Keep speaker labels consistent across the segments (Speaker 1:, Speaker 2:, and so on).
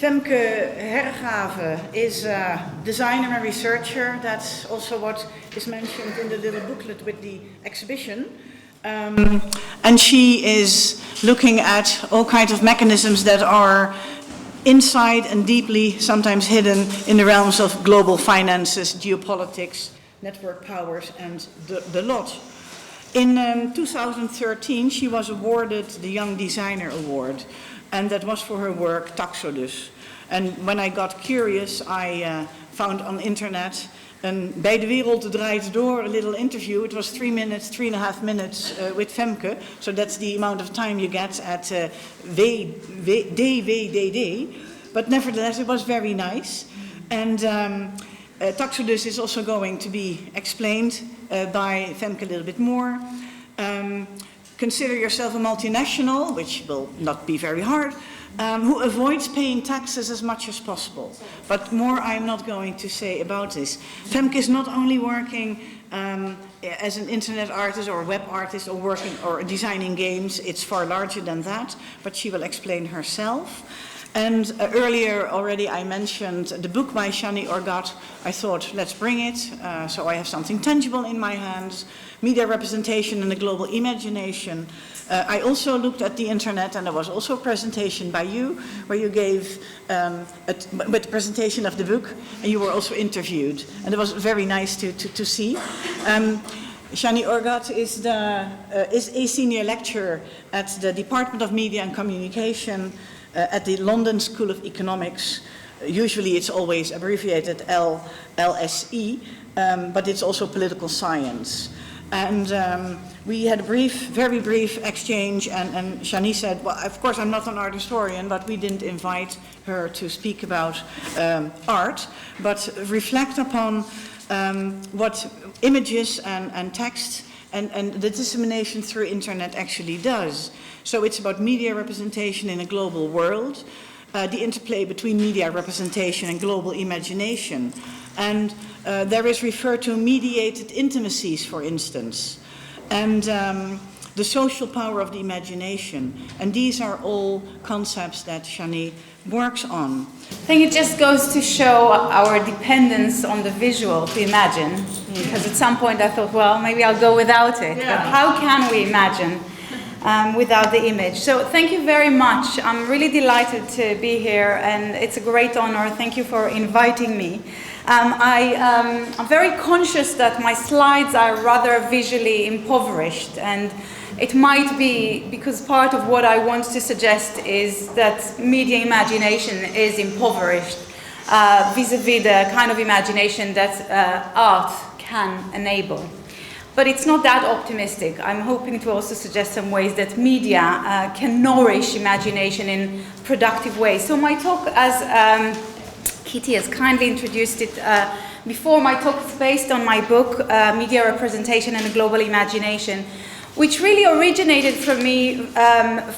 Speaker 1: Femke Hergave is a designer and researcher. That's also what is mentioned in the little booklet with the exhibition. And she is looking at all kinds of mechanisms that are inside and deeply sometimes hidden in the realms of global finances, geopolitics, network powers, and the lot. In 2013, she was awarded the Young Designer Award, and that was for her work Taxodus. And when I got curious, I found on the internet Bij de Wereld Draait Door, a little interview. It was 3 minutes, 3.5 minutes with Femke. So that's the amount of time you get at DWDD. But nevertheless, it was very nice. And Taxodus is also going to be explained by Femke a little bit more. Consider yourself a multinational, which will not be very hard, who avoids paying taxes as much as possible. But more I'm not going to say about this. Femke is not only working as an internet artist or a web artist or working or designing games, it's far larger than that, but she will explain herself. And earlier already I mentioned the book by Shani Orgard. I thought, let's bring it, so I have something tangible in my hands. Media Representation and the Global Imagination. I also looked at the internet, and there was also a presentation by you, where you gave with the presentation of the book, and you were also interviewed. And it was very nice to see. Shani Orgard is a senior lecturer at the Department of Media and Communication at the London School of Economics. Usually it's always abbreviated LSE, but it's also political science. And we had a very brief exchange, and Shani said, well, of course I'm not an art historian, but we didn't invite her to speak about art, but reflect upon what images and text and the dissemination through internet actually does. So it's about media representation in a global world, the interplay between media representation and global imagination. And there is referred to mediated intimacies, for instance, and the social power of the imagination. And these are all concepts that Shani works on.
Speaker 2: I think it just goes to show our dependence on the visual to imagine, because at some point I thought, well, maybe I'll go without it. Yeah. But how can we imagine without the image? So thank you very much. I'm really delighted to be here, and it's a great honor. Thank you for inviting me. I'm very conscious that my slides are rather visually impoverished, and it might be because part of what I want to suggest is that media imagination is impoverished vis-a-vis the kind of imagination that art can enable. But it's not that optimistic. I'm hoping to also suggest some ways that media can nourish imagination in productive ways. So my talk, as Kitty has kindly introduced it before, my talk is based on my book, Media Representation and the Global Imagination, which really originated from me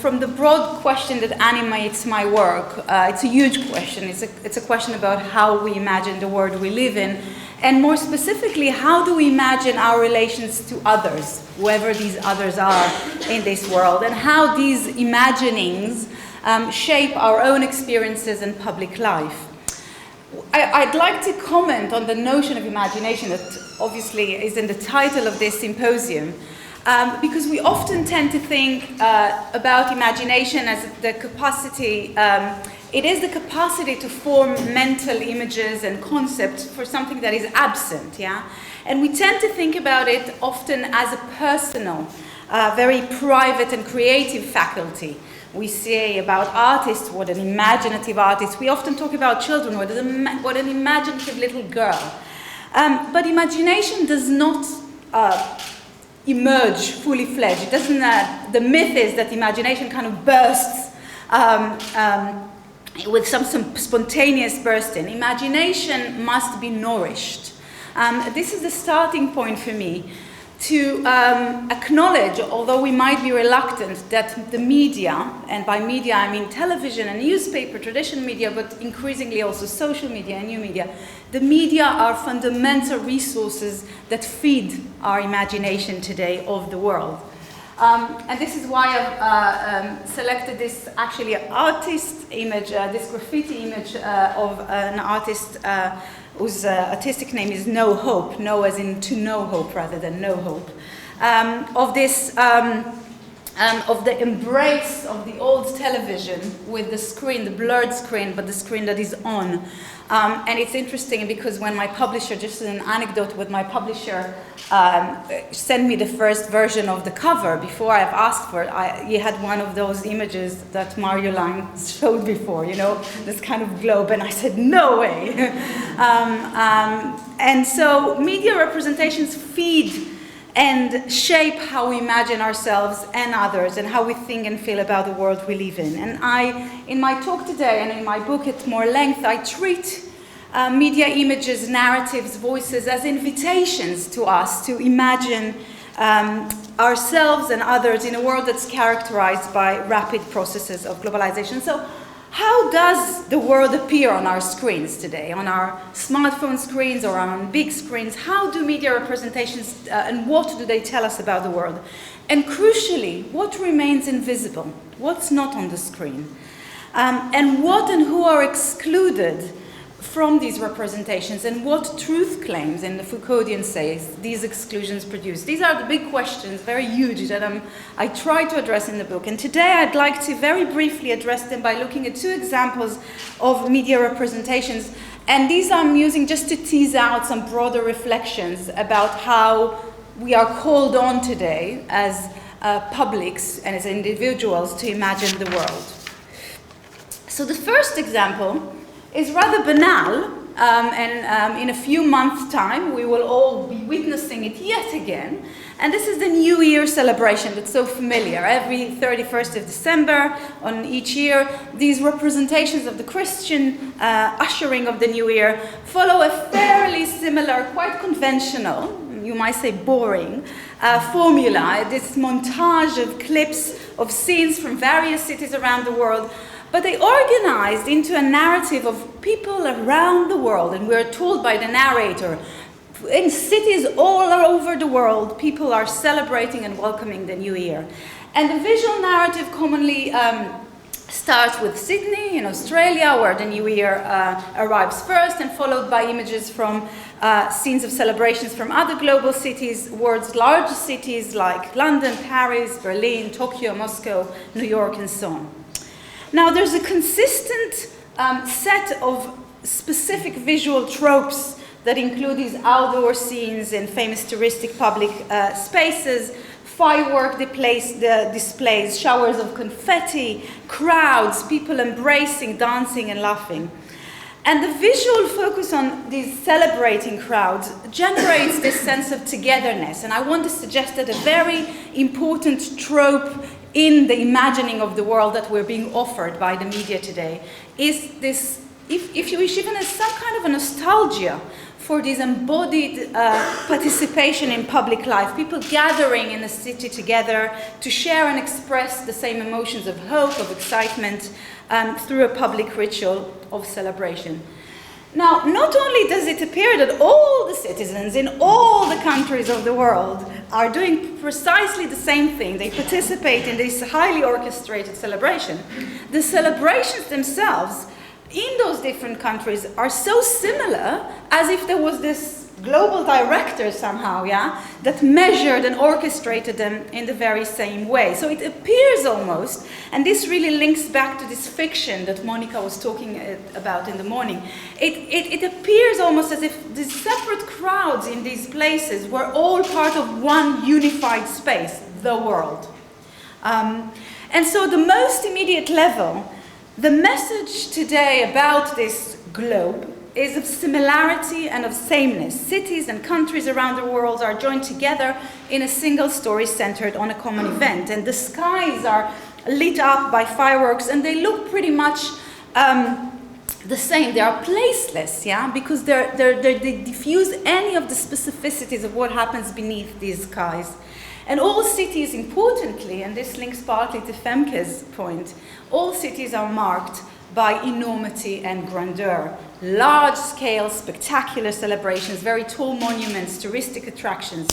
Speaker 2: from the broad question that animates my work. It's a huge question. It's a question about how we imagine the world we live in, and more specifically, how do we imagine our relations to others, whoever these others are in this world, and how these imaginings shape our own experiences and public life. I'd like to comment on the notion of imagination that obviously is in the title of this symposium, because we often tend to think about imagination as the capacity, it is the capacity to form mental images and concepts for something that is absent, yeah? And we tend to think about it often as a personal, very private and creative faculty. We say about artists, what an imaginative artist. We often talk about children, what an imaginative little girl. But imagination does not emerge fully fledged. It doesn't. The myth is that imagination kind of bursts with some spontaneous bursting. Imagination must be nourished. This is the starting point for me to acknowledge, although we might be reluctant, that the media, and by media I mean television and newspaper, traditional media, but increasingly also social media and new media, the media are fundamental resources that feed our imagination today of the world. And this is why I've selected this actually artist image, this graffiti image of an artist whose artistic name is No Hope, no as in to no hope rather than no hope, of this, of the embrace of the old television with the screen, the blurred screen, but the screen that is on. And it's interesting because when my publisher, just an anecdote with my publisher, sent me the first version of the cover before I've asked for it, he had one of those images that Marjolein showed before, you know, this kind of globe, and I said, no way. And so media representations feed and shape how we imagine ourselves and others and how we think and feel about the world we live in. And in my talk today and in my book at more length, I treat media images, narratives, voices as invitations to us to imagine ourselves and others in a world that's characterized by rapid processes of globalization. So how does the world appear on our screens today, on our smartphone screens or on big screens? How do media representations and what do they tell us about the world? And crucially, what remains invisible? What's not on the screen? And what and who are excluded from these representations, and what truth claims, and the Foucauldian says, these exclusions produce? These are the big questions, very huge, that I try to address in the book. And today I'd like to very briefly address them by looking at two examples of media representations. And these I'm using just to tease out some broader reflections about how we are called on today as publics and as individuals to imagine the world. So the first example is rather banal, and in a few months' time we will all be witnessing it yet again. And this is the New Year celebration that's so familiar. Every 31st of December on each year, these representations of the Christian ushering of the New Year follow a fairly similar, quite conventional, you might say boring, formula, this montage of clips of scenes from various cities around the world. But they organized into a narrative of people around the world, and we're told by the narrator, in cities all over the world, people are celebrating and welcoming the New Year. And the visual narrative commonly starts with Sydney in Australia, where the New Year arrives first, and followed by images from scenes of celebrations from other global cities, world's largest cities like London, Paris, Berlin, Tokyo, Moscow, New York, and so on. Now, there's a consistent set of specific visual tropes that include these outdoor scenes in famous touristic public spaces, firework displays, showers of confetti, crowds, people embracing, dancing, and laughing. And the visual focus on these celebrating crowds generates this sense of togetherness. And I want to suggest that a very important trope in the imagining of the world that we're being offered by the media today is this, if you wish, even as some kind of a nostalgia for this embodied participation in public life, people gathering in a city together to share and express the same emotions of hope, of excitement, through a public ritual of celebration. Now, not only does it appear that all the citizens in all the countries of the world are doing precisely the same thing, they participate in this highly orchestrated celebration, the celebrations themselves in those different countries are so similar as if there was this global director somehow, that measured and orchestrated them in the very same way. So it appears almost, and this really links back to this fiction that Monica was talking about in the morning, it appears almost as if the separate crowds in these places were all part of one unified space, the world. And so the most immediate level, the message today about this globe is of similarity and of sameness. Cities and countries around the world are joined together in a single story centered on a common event. And the skies are lit up by fireworks, and they look pretty much the same. They are placeless, because they diffuse any of the specificities of what happens beneath these skies. And all cities, importantly, and this links partly to Femke's point, all cities are marked by enormity and grandeur. Large-scale, spectacular celebrations, very tall monuments, touristic attractions.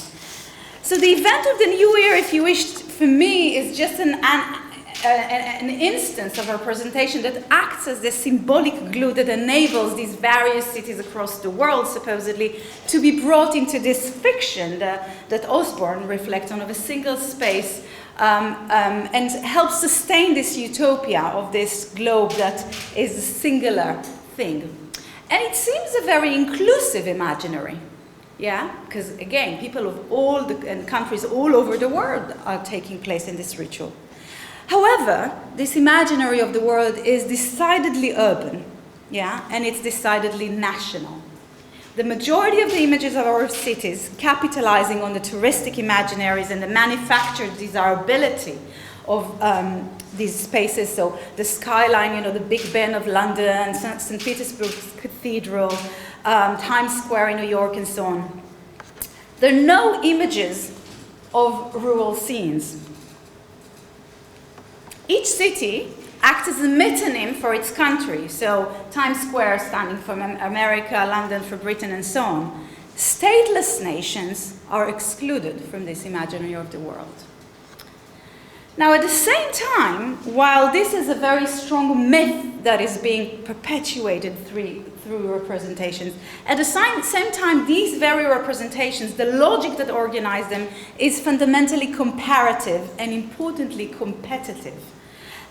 Speaker 2: So the event of the New Year, if you wish, for me, is just an instance of representation that acts as the symbolic glue that enables these various cities across the world, supposedly, to be brought into this fiction that Osborne reflects on, of a single space, and helps sustain this utopia of this globe that is a singular thing. And it seems a very inclusive imaginary. Yeah, because again, people of and countries all over the world are taking place in this ritual. However, this imaginary of the world is decidedly urban, yeah, and it's decidedly national. The majority of the images of our cities, capitalizing on the touristic imaginaries and the manufactured desirability of these spaces, so the skyline, the Big Ben of London, St. Petersburg's Cathedral, Times Square in New York, and so on. There are no images of rural scenes. Each city acts as a metonym for its country, so Times Square standing for America, London for Britain, and so on. Stateless nations are excluded from this imaginary of the world. Now, at the same time, while this is a very strong myth that is being perpetuated through representations, at the same time, these very representations, the logic that organizes them, is fundamentally comparative and, importantly, competitive.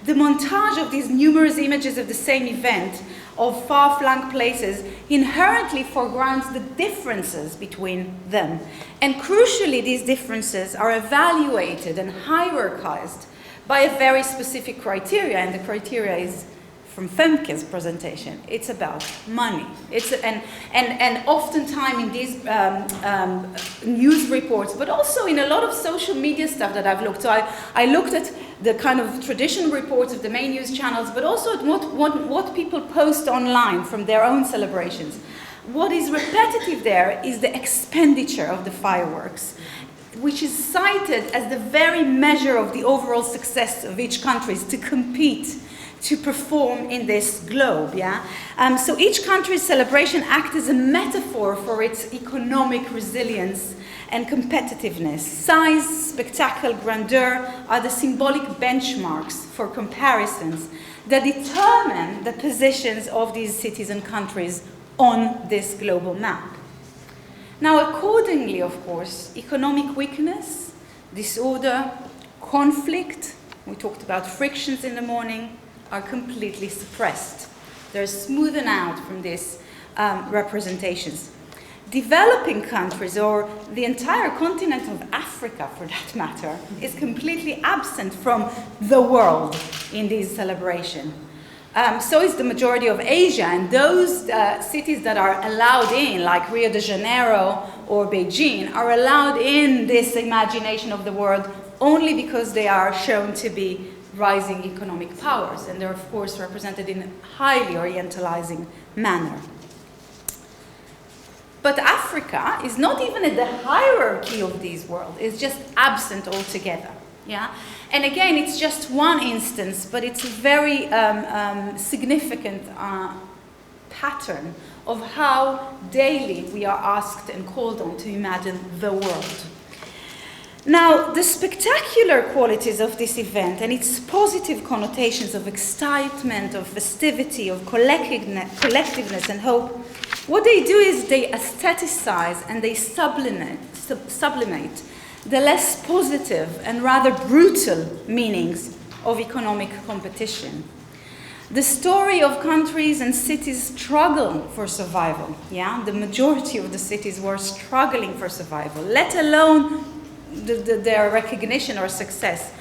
Speaker 2: The montage of these numerous images of the same event, of far-flung places, inherently foregrounds the differences between them. And crucially, these differences are evaluated and hierarchized by a very specific criteria, and the criteria is from Femke's presentation. It's about money. And oftentimes in these news reports, but also in a lot of social media stuff that I've looked. So I looked at the kind of traditional reports of the main news channels, but also at what people post online from their own celebrations. What is repetitive there is the expenditure of the fireworks, which is cited as the very measure of the overall success of each country to compete, to perform in this globe, yeah? So each country's celebration acts as a metaphor for its economic resilience and competitiveness. Size, spectacle, grandeur are the symbolic benchmarks for comparisons that determine the positions of these cities and countries on this global map. Now, accordingly, of course, economic weakness, disorder, conflict, we talked about frictions in the morning, are completely suppressed. They're smoothened out from these representations. Developing countries, or the entire continent of Africa for that matter, is completely absent from the world in these celebrations. So is the majority of Asia, and those cities that are allowed in, like Rio de Janeiro or Beijing, are allowed in this imagination of the world only because they are shown to be rising economic powers, and they're of course represented in a highly orientalizing manner. But Africa is not even in the hierarchy of these worlds, it's just absent altogether. Yeah? And again, it's just one instance, but it's a very significant pattern of how daily we are asked and called on to imagine the world. Now, the spectacular qualities of this event and its positive connotations of excitement, of festivity, of collectiveness and hope, what they do is they aestheticize and they sublimate the less positive and rather brutal meanings of economic competition. The story of countries and cities struggle for survival. Yeah? The majority of the cities were struggling for survival, let alone their recognition or success.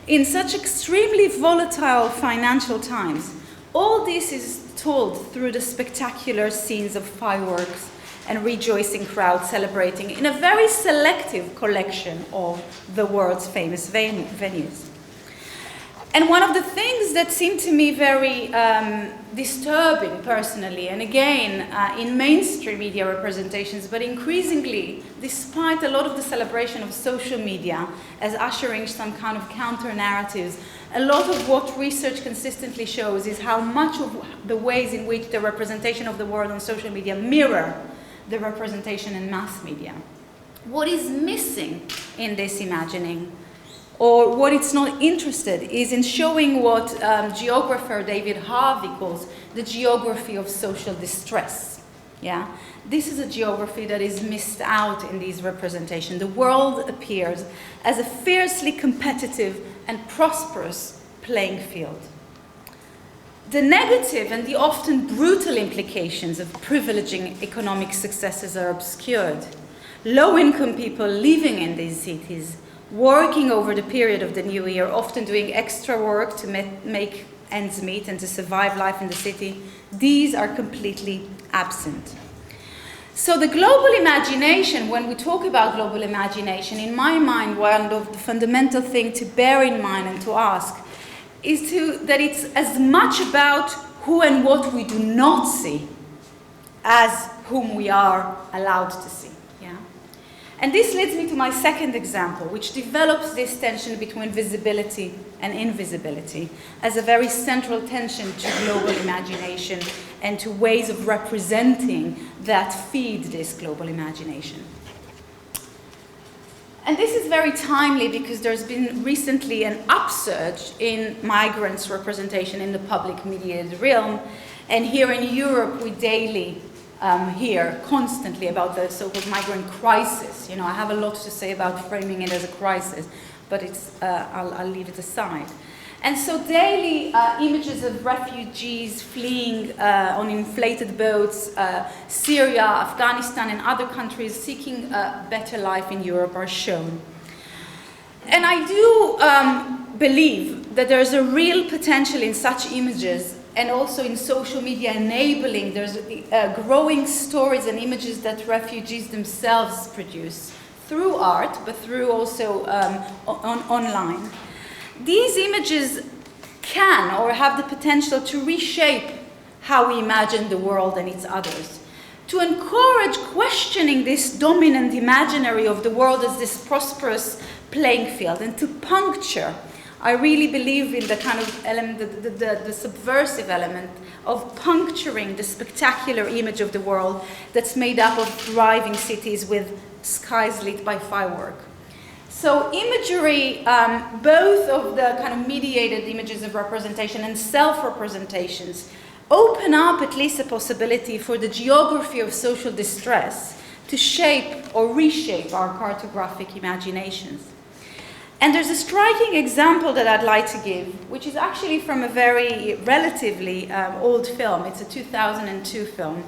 Speaker 2: In such extremely volatile financial times, all this is told through the spectacular scenes of fireworks and rejoicing crowds celebrating in a very selective collection of the world's famous venues. And one of the things that seemed to me very disturbing personally, and again in mainstream media representations, but increasingly, despite a lot of the celebration of social media as ushering some kind of counter-narratives, a lot of what research consistently shows is how much of the ways in which the representation of the world on social media mirror the representation in mass media. What is missing in this imagining or what it's not interested is in showing what geographer David Harvey calls the geography of social distress. Yeah? This is a geography that is missed out in these representations. The world appears as a fiercely competitive and prosperous playing field. The negative and the often brutal implications of privileging economic successes are obscured. Low-income people living in these cities, working over the period of the new year, often doing extra work to make ends meet and to survive life in the city, these are completely absent. So the global imagination, when we talk about global imagination, in my mind, one of the fundamental things to bear in mind and to ask is that it's as much about who and what we do not see as whom we are allowed to see. Yeah? And this leads me to my second example, which develops this tension between visibility and invisibility as a very central tension to global imagination and to ways of representing that feed this global imagination. And this is very timely because there's been recently an upsurge in migrants' representation in the public mediated realm. And here in Europe, we daily hear constantly about the so-called migrant crisis. You know, I have a lot to say about framing it as a crisis, but I'll leave it aside. And so daily images of refugees fleeing on inflated boats, Syria, Afghanistan, and other countries seeking a better life in Europe are shown. And I do believe that there's a real potential in such images and also in social media enabling. There's growing stories and images that refugees themselves produce through art, but through also online. These images can or have the potential to reshape how we imagine the world and its others, to encourage questioning this dominant imaginary of the world as this prosperous playing field, and to puncture. I really believe in the kind of element, the subversive element of puncturing the spectacular image of the world that's made up of thriving cities with skies lit by fireworks. So imagery, both of the kind of mediated images of representation and self-representations, open up at least a possibility for the geography of social distress to shape or reshape our cartographic imaginations. And there's a striking example that I'd like to give, which is actually from a very relatively old film. It's a 2002 film.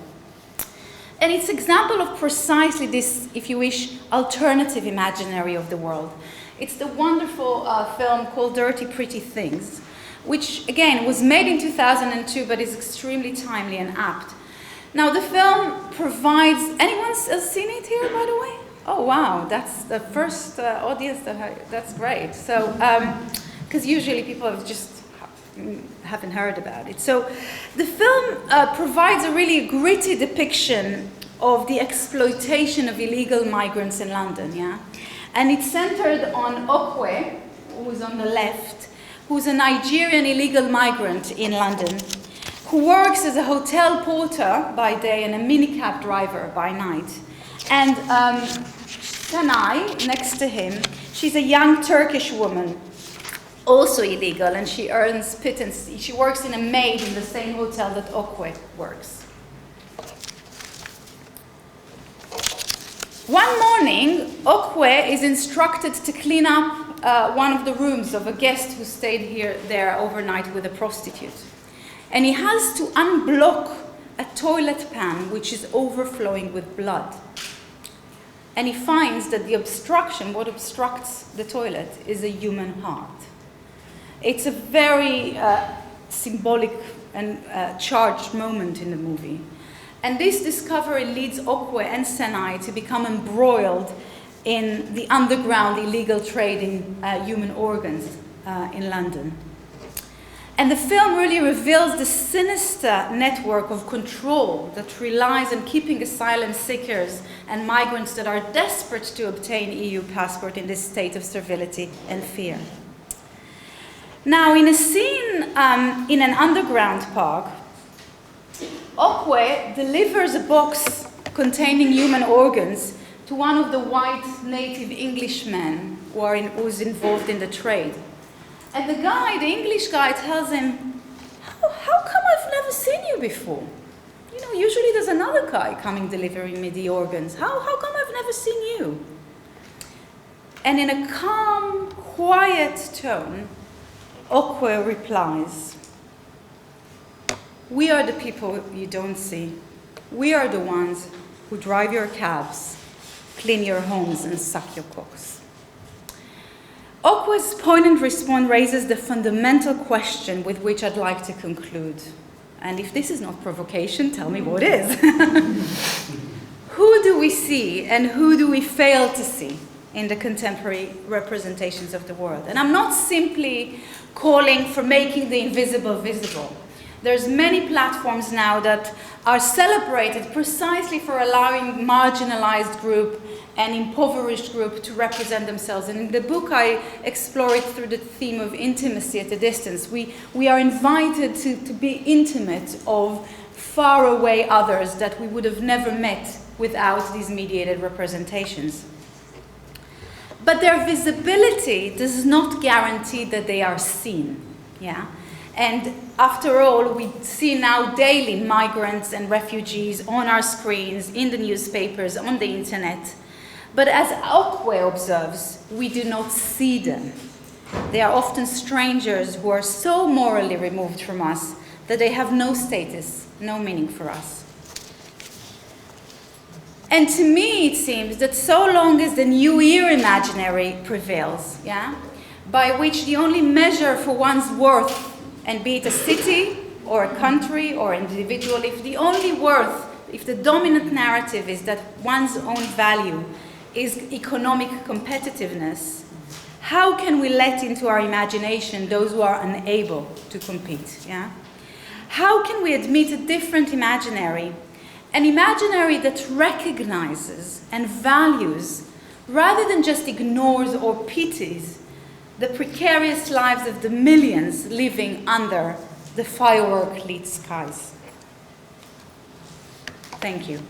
Speaker 2: And it's an example of precisely this, if you wish, alternative imaginary of the world. It's the wonderful film called Dirty Pretty Things, which, again, was made in 2002, but is extremely timely and apt. Now, the film provides... Anyone else seen it here, by the way? Oh, wow, that's the first audience. That's great. So, because usually people haven't heard about it. So the film provides a really gritty depiction of the exploitation of illegal migrants in London, yeah? And it's centered on Okwe, who's on the left, who's a Nigerian illegal migrant in London, who works as a hotel porter by day and a minicab driver by night. And Shani, next to him, she's a young Turkish woman, also illegal, and she earns pittance. She works in a maid in the same hotel that Okwe works. One morning, Okwe is instructed to clean up one of the rooms of a guest who stayed there overnight with a prostitute. And he has to unblock a toilet pan which is overflowing with blood. And he finds that the obstruction, what obstructs the toilet, is a human heart. It's a very symbolic and charged moment in the movie. And this discovery leads Okwe and Senai to become embroiled in the underground illegal trade in human organs in London. And the film really reveals the sinister network of control that relies on keeping asylum seekers and migrants that are desperate to obtain EU passport in this state of servility and fear. Now, in a scene in an underground park, Okwe delivers a box containing human organs to one of the white native Englishmen who's involved in the trade. And the English guy tells him, how come I've never seen you before? You know, usually there's another guy coming delivering me the organs. How come I've never seen you? And in a calm, quiet tone, Okwe replies, we are the people you don't see. We are the ones who drive your cabs, clean your homes, and suck your cocks. Okwe's poignant response raises the fundamental question with which I'd like to conclude. And if this is not provocation, tell me what is. Who do we see and who do we fail to see in the contemporary representations of the world? And I'm not simply calling for making the invisible visible. There's many platforms now that are celebrated precisely for allowing marginalized group and impoverished group to represent themselves. And in the book, I explore it through the theme of intimacy at a distance. We are invited to be intimate of far away others that we would have never met without these mediated representations. But their visibility does not guarantee that they are seen. Yeah? And after all, we see now daily migrants and refugees on our screens, in the newspapers, on the internet. But as Okwe observes, we do not see them. They are often strangers who are so morally removed from us that they have no status, no meaning for us. And to me, it seems that so long as the New Year imaginary prevails, yeah, by which the only measure for one's worth, and be it a city or a country or an individual, if the dominant narrative is that one's own value is economic competitiveness, how can we let into our imagination those who are unable to compete? Yeah? How can we admit a different imaginary, an imaginary that recognizes and values, rather than just ignores or pities, the precarious lives of the millions living under the firework-lit skies? Thank you.